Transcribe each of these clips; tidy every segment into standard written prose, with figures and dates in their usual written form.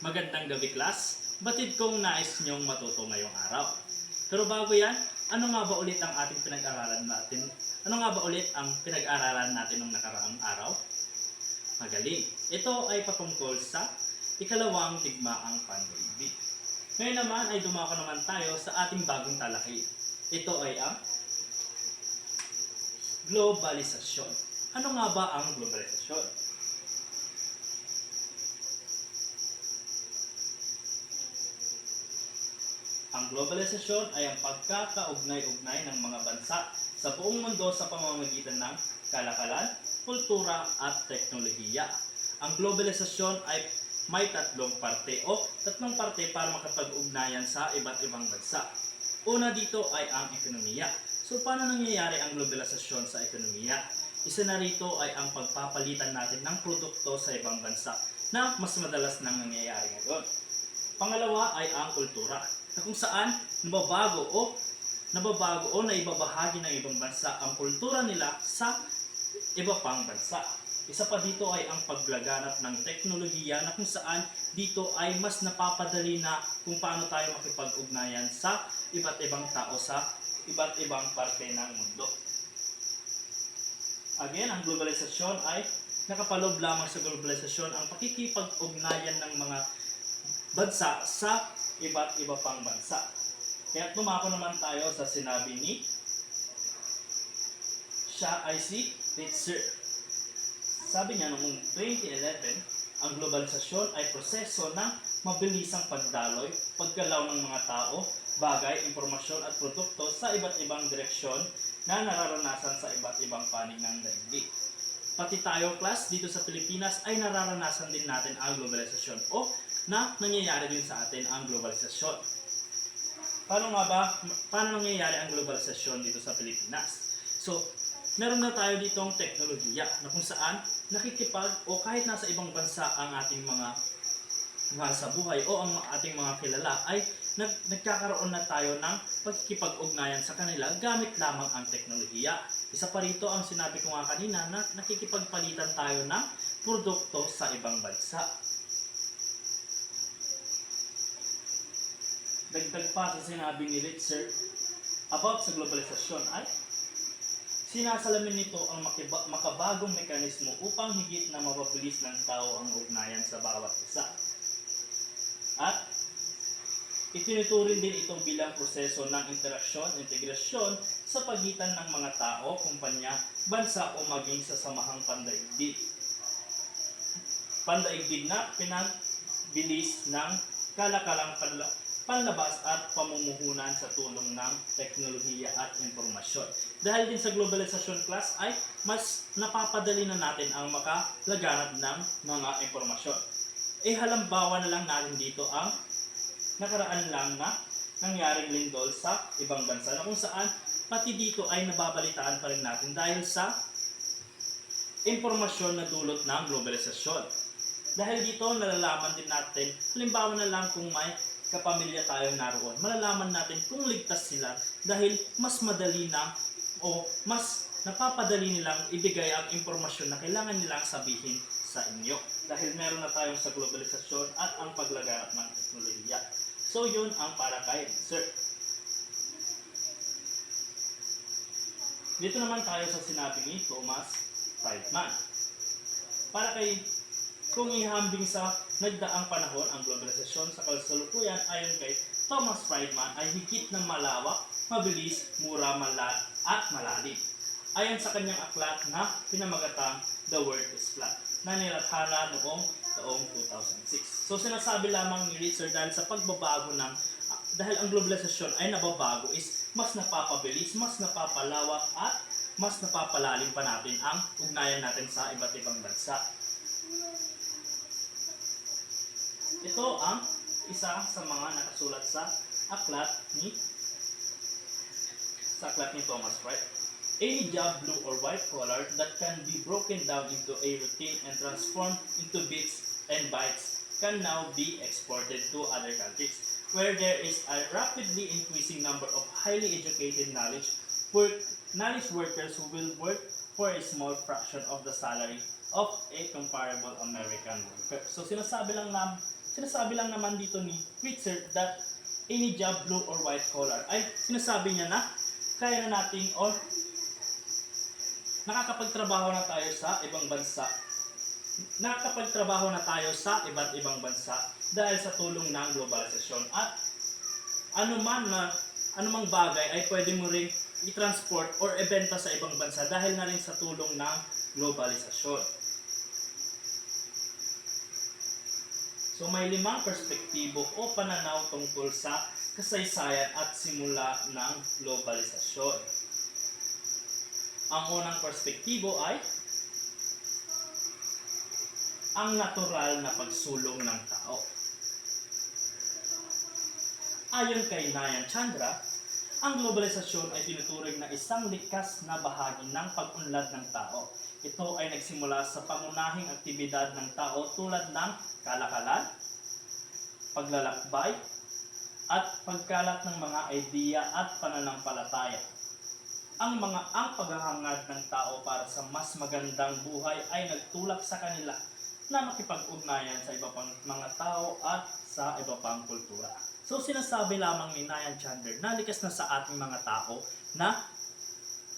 Magandang gabi, class. Batid kong nais niyong matuto ngayong araw. Pero bago yan, ano nga ba ulit ang ating pinag-aralan natin? Ano nga ba ulit ang pinag-aralan natin nung nakaraang araw? Magaling. Ito ay patungkol sa ikalawang digmaang pandaigdig. Ngayon naman ay dumako naman tayo sa ating bagong talakay. Ito ay ang globalisasyon. Ano nga ba ang globalisasyon? Ang globalisasyon ay ang pagkakaugnay-ugnay ng mga bansa sa buong mundo sa pamamagitan ng kalakalan, kultura at teknolohiya. Ang globalisasyon ay may tatlong parte para makapag-ugnayan sa iba't ibang bansa. Una dito ay ang ekonomiya. So paano nangyayari ang globalisasyon sa ekonomiya? Isa na rito ay ang pagpapalitan natin ng produkto sa ibang bansa na mas madalas nang nangyayari ngayon. Pangalawa ay ang kultura, na kung saan nababago o naibabahagi ng ibang bansa ang kultura nila sa iba pang bansa. Isa pa dito ay ang paglaganap ng teknolohiya na kung saan dito ay mas napapadali na kung paano tayo makipag-ugnayan sa iba't ibang tao sa iba't ibang parte ng mundo. Again, ang globalisasyon ay nakapaloob lamang sa globalisasyon ang pakikipag-ugnayan ng mga bansa sa iba't iba pang bansa. Kaya tumako naman tayo sa sinabi ni siya ay si Ritzer. Sabi niya noong 2011, ang globalisasyon ay proseso ng mabilisang pagdaloy, paggalaw ng mga tao, bagay, impormasyon at produkto sa iba't ibang direksyon na nararanasan sa iba't ibang panig ng daigdig. Pati tayo, class, dito sa Pilipinas ay nararanasan din natin ang globalisasyon o na nangyayari din sa atin ang globalisasyon. Paano nangyayari ang globalisasyon dito sa Pilipinas? So, meron na tayo ditong teknolohiya na kung saan nakikipag o kahit nasa ibang bansa ang ating mga sa buhay o ang ating mga kilala ay nagkakaroon na tayo ng pagkikipag-ugnayan sa kanila gamit lamang ang teknolohiya. Isa pa rito ang sinabi ko nga kanina na nakikipagpalitan tayo ng produkto sa ibang bansa. Dagdag pa sa sinabi ni Ritzer about sa globalisasyon ay sinasalamin nito ang makabagong mekanismo upang higit na mapabilis ng tao ang ugnayan sa bawat isa. At itinuturing din ito bilang proseso ng integrasyon sa pagitan ng mga tao, kumpanya, bansa o maging sa samahang pandaigdig. Pandaigdig na pinagbilis ng kalakalang panlabas at pamumuhunan sa tulong ng teknolohiya at impormasyon. Dahil din sa globalisasyon, class, ay mas napapadali na natin ang makalaganap ng mga impormasyon. Halimbawa na lang natin dito ang nakaraan lang na nangyaring lindol sa ibang bansa na kung saan pati dito ay nababalitaan pa rin natin dahil sa impormasyon na dulot ng globalisasyon. Dahil dito nalalaman din natin, halimbawa na lang kung may kapamilya tayong naroon, malalaman natin kung ligtas sila dahil mas madali na o mas napapadali nilang ibigay ang impormasyon na kailangan nilang sabihin sa inyo. Dahil meron na tayong sa globalisasyon at ang paglaganap ng teknolohiya. So yun ang para kay Sir. Dito naman tayo sa sinabi ni Thomas Friedman. Para kay kung ihambing sa nagdaang panahon ang globalisasyon sa kasalukuyan ayon kay Thomas Friedman ay higit ng malawak, mabilis, mura, at malalim. Ayon sa kanyang aklat na pinamagatang The World is Flat na nilathana noong taong 2006. So sinasabi lamang ni Ritzer dahil sa pagbabago dahil ang globalisasyon ay nababago is mas napapabilis, mas napapalawak at mas napapalalim pa natin ang ugnayan natin sa iba't ibang bansa. Ito ang isa sa mga nakasulat sa aklat ni Thomas Friedman. Any job, blue or white collar, that can be broken down into a routine and transformed into bits and bytes can now be exported to other countries, where there is a rapidly increasing number of highly educated knowledge workers who will work for a small fraction of the salary of a comparable American worker. So sinasabi sinasabi lang naman dito ni Switzer that any job, blue or white collar, ay sinasabi niya na kaya na natin or nakakapagtrabaho na tayo sa ibang bansa. Nakakapagtrabaho na tayo sa iba't ibang bansa dahil sa tulong ng globalisasyon. At anumang bagay ay pwede mo ring i-transport or ibenta sa ibang bansa dahil na rin sa tulong ng globalisasyon. So may 5 perspektibo o pananaw tungkol sa kasaysayan at simula ng globalisasyon. Ang unang perspektibo ay ang natural na pagsulong ng tao. Ayon kay Nyan Chandra, ang globalisasyon ay tinuturing na isang likas na bahagi ng pag-unlad ng tao. Ito ay nagsimula sa pangunahing aktibidad ng tao tulad ng kalakalan, paglalakbay, at pagkalat ng mga ideya at pananampalataya. Ang paghahangad ng tao para sa mas magandang buhay ay nagtulak sa kanila na makipag-ugnayan sa iba pang mga tao at sa iba pang kultura. So sinasabi lamang ni Nyan Chandra na likas na sa ating mga tao na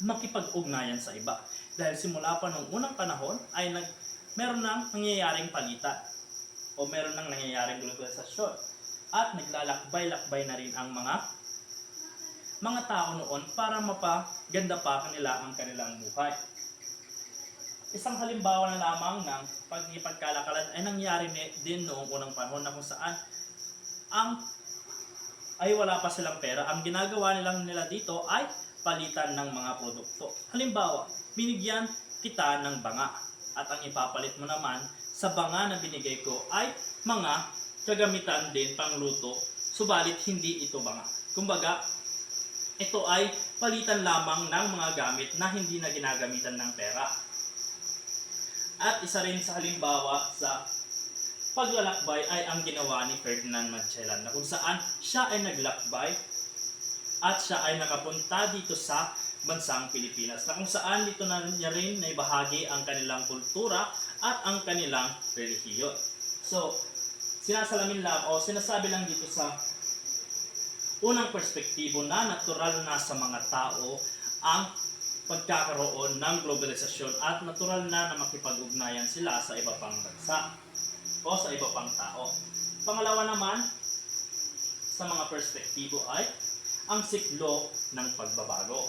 makipag-ugnayan sa iba. Dahil simula pa nung unang panahon ay meron nang nangyayaring palitan o meron nang nangyayaring globalisasyon. At naglalakbay-lakbay na rin ang mga tao noon para mapaganda pa kanila ang kanilang buhay. Isang halimbawa na lamang ng pagkipagkalakalan ay nangyari din noong unang panahon na kung saan ay wala pa silang pera. Ang ginagawa nila dito ay palitan ng mga produkto. Halimbawa, binigyan kita ng banga at ang ipapalit mo naman sa banga na binigay ko ay mga kagamitan din pangluto, subalit hindi ito banga. Kumbaga, ito ay palitan lamang ng mga gamit na hindi na ginagamitan ng pera. At isa rin sa halimbawa sa paglalakbay ay ang ginawa ni Ferdinand Magellan na kung saan siya ay naglakbay at siya ay nakapunta dito sa bansang Pilipinas na kung saan dito na niya rin naibahagi ang kanilang kultura at ang kanilang relihiyon. So, sinasabi lang dito sa unang perspektibo na natural na sa mga tao ang pagkakaroon ng globalisasyon at natural na makipag-ugnayan sila sa iba pang bansa o sa iba pang tao. Pangalawa naman sa mga perspektibo ay ang siklo ng pagbabago.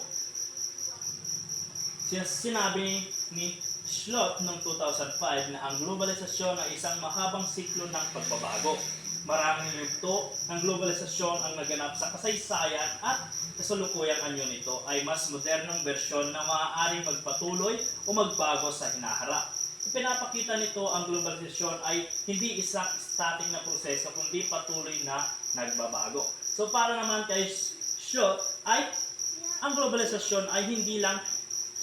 Sinabi ni Schlott noong 2005 na ang globalisasyon ay isang mahabang siklo ng pagbabago. Maraming yugto ng globalisasyon ang naganap sa kasaysayan at kasalukuyang anyo nito ay mas modernong bersyon na maaaring magpatuloy o magbago sa hinaharap. Ipinapakita nito ang globalisasyon ay hindi isang static na proseso kundi patuloy na nagbabago. So para naman kay Schlott ay ang globalisasyon ay hindi lang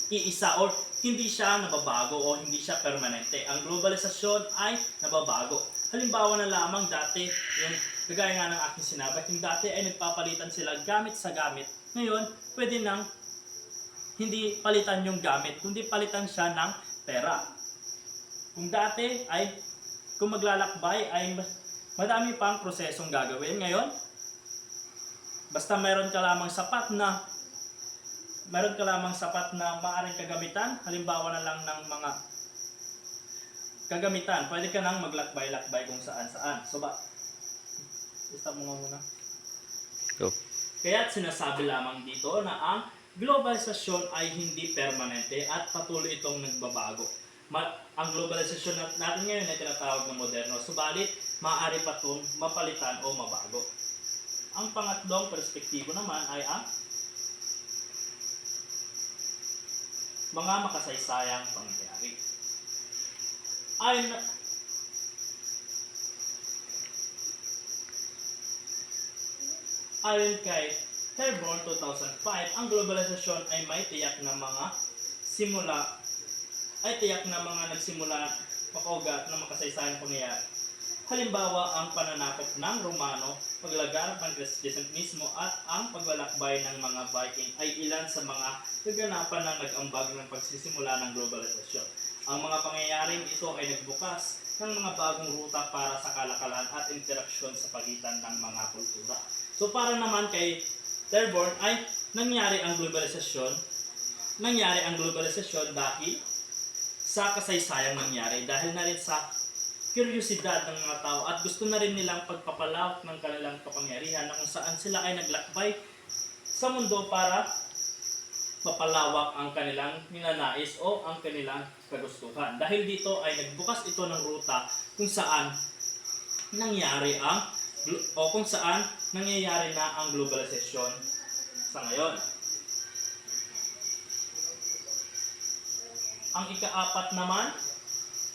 iisa or hindi siya nababago o hindi siya permanente. Ang globalisasyon ay nababago. Halimbawa na lamang dati, yung kagaya nga ng aking sinabi, yung dati ay nagpapalitan sila gamit sa gamit. Ngayon, pwede nang hindi palitan yung gamit, kundi palitan siya ng pera. Kung dati ay, kung maglalakbay ay madami pang prosesong gagawin. Ngayon, basta meron ka lamang sapat na maaaring kagamitan, halimbawa na lang ng mga kagamitan, pwede ka nang maglakbay-lakbay kung saan-saan. So stop mo nga muna. Go. Kaya't sinasabi lamang dito na ang globalisasyon ay hindi permanente at patuloy itong nagbabago. Ang globalisasyon natin ngayon ay tinatawag na moderno, subalit maaari pa itong mapalitan o mabago. Ang pangatlong perspektibo naman ay ang mga makasaysayang pangyayari. Ayon kay Terborn 2005, ang globalisasyon ay may tiyak na mga nagsimula makaugat ng makasaysayang pangyayari. Halimbawa, ang pananakop ng Romano, paglaganap ng Kristiyanismo at ang paglalakbay ng mga Viking ay ilan sa mga kaganapan na nag-ambag ng pagsisimula ng globalisasyon. Ang mga pangyayaring ito ay nagbukas ng mga bagong ruta para sa kalakalan at interaksyon sa pagitan ng mga kultura. So para naman kay Terborn ay nangyari ang globalisasyon dahil sa kasaysayang nangyari, dahil na rin sa kuryosidad ng mga tao at gusto na rin nilang pagpapalawak ng kanilang kapangyarihan na kung saan sila ay naglakbay sa mundo para papalawak ang kanilang ninanais o ang kanilang kagustuhan. Dahil dito ay nagbukas ito ng ruta kung saan nangyari ang kung saan nangyayari na ang globalisasyon sa ngayon. Ang ika-4 naman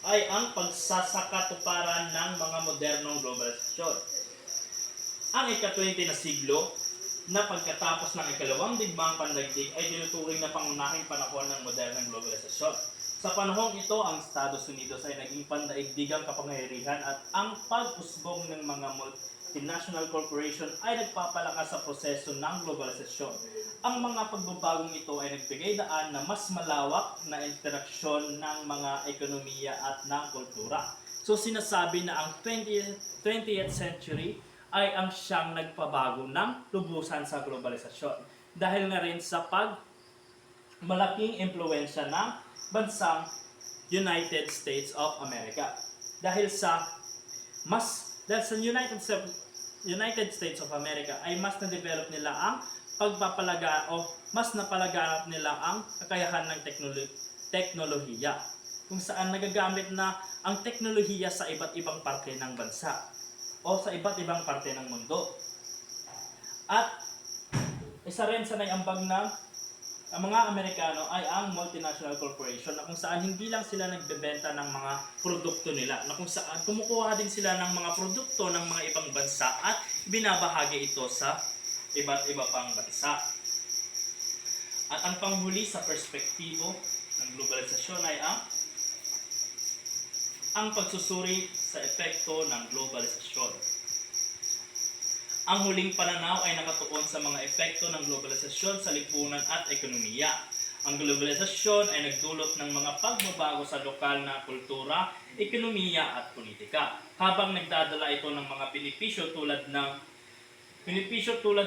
ay ang pagsasakatuparan ng mga modernong globalisasyon. Ang ika-20 na siglo na pagkatapos ng ikalawang digmaang pandaigdig ay tinuturing na pangunahing panahon ng modernong globalisasyon. Sa panahong ito, ang Estados Unidos ay naging pandaigdigang kapangyarihan at ang pag-usbong ng mga multinational corporation ay nagpapalakas sa proseso ng globalisasyon. Ang mga pagbabagong ito ay nagbigay daan na mas malawak na interaksyon ng mga ekonomiya at ng kultura. So sinasabi na ang 20th century ay ang siyang nagpabago ng lubusan sa globalisasyon. Dahil na rin sa malaking impluensya ng bansang United States of America. Dahil sa United States of America ay mas na-develop nila ang mas napalaganap nila ang kakayahan ng teknolohiya, kung saan nagagamit na ang teknolohiya sa iba't ibang parte ng bansa o sa iba't ibang parte ng mundo. At isa rin sa naiambag ng ang mga Amerikano ay ang multinational corporation, na kung saan hindi lang sila nagbebenta ng mga produkto nila, na kung saan kumukuha din sila ng mga produkto ng mga ibang bansa at binabahagi ito sa iba't iba pang bansa. At ang panghuli sa perspektibo ng globalisasyon ay ang pagsusuri sa epekto ng globalisasyon. Ang huling pananaw ay nakatuon sa mga epekto ng globalisasyon sa lipunan at ekonomiya. Ang globalisasyon ay nagdulot ng mga pagbabago sa lokal na kultura, ekonomiya at politika, habang nagdadala ito ng mga benepisyo tulad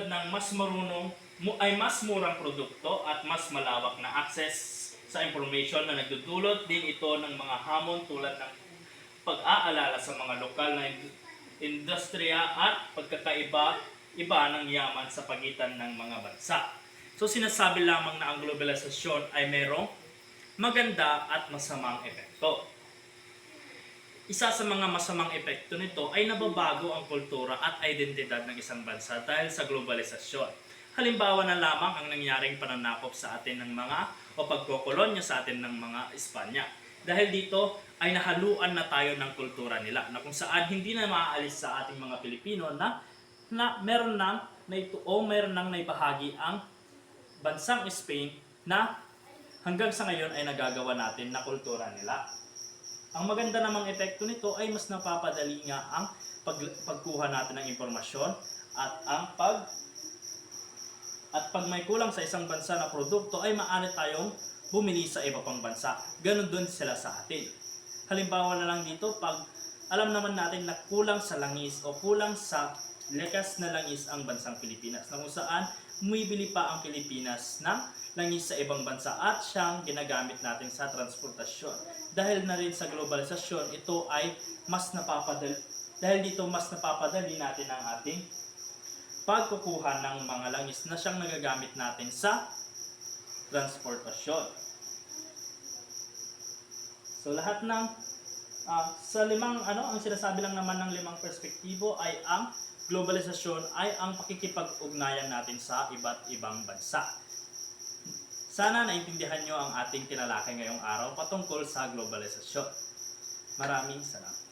ng mas murang produkto at mas malawak na access sa information, na nagdudulot din ito ng mga hamon tulad ng pag-aalala sa mga lokal na industriya at pagkakaiba ng yaman sa pagitan ng mga bansa. So sinasabi lamang na ang globalisasyon ay mayroong maganda at masamang epekto. Isa sa mga masamang epekto nito ay nababago ang kultura at identidad ng isang bansa dahil sa globalisasyon. Halimbawa na lamang ang nangyaring pananakop sa atin ng pagkokolonya sa atin ng mga Espanya. Dahil dito ay nahaluan na tayo ng kultura nila, na kung saan hindi na maaalis sa ating mga Pilipino na meron nang naibahagi ang bansang Spain na hanggang sa ngayon ay nagagawa natin na kultura nila. Ang maganda namang epekto nito ay mas napapadali nga ang pagkuha natin ng impormasyon at pag may kulang sa isang bansa na produkto ay maaari tayong bumili sa iba pang bansa. Ganon din sila sa atin. Halimbawa na lang dito, pag alam naman natin na kulang sa langis o kulang sa likas na langis ang bansang Pilipinas, na kung saan bumibili pa ang Pilipinas ng langis sa ibang bansa at siyang ginagamit natin sa transportasyon. Dahil na rin sa globalisasyon, ito ay mas napapadali natin ang ating pagkukuha ng mga langis na siyang nagagamit natin sa transportasyon. So lahat ng ang sinasabi lang naman ng 5 perspektibo ay ang globalisasyon ay ang pakikipag-ugnayan natin sa iba't ibang bansa. Sana naintindihan nyo ang ating tinalakay ngayong araw patungkol sa globalisasyon. Maraming salamat.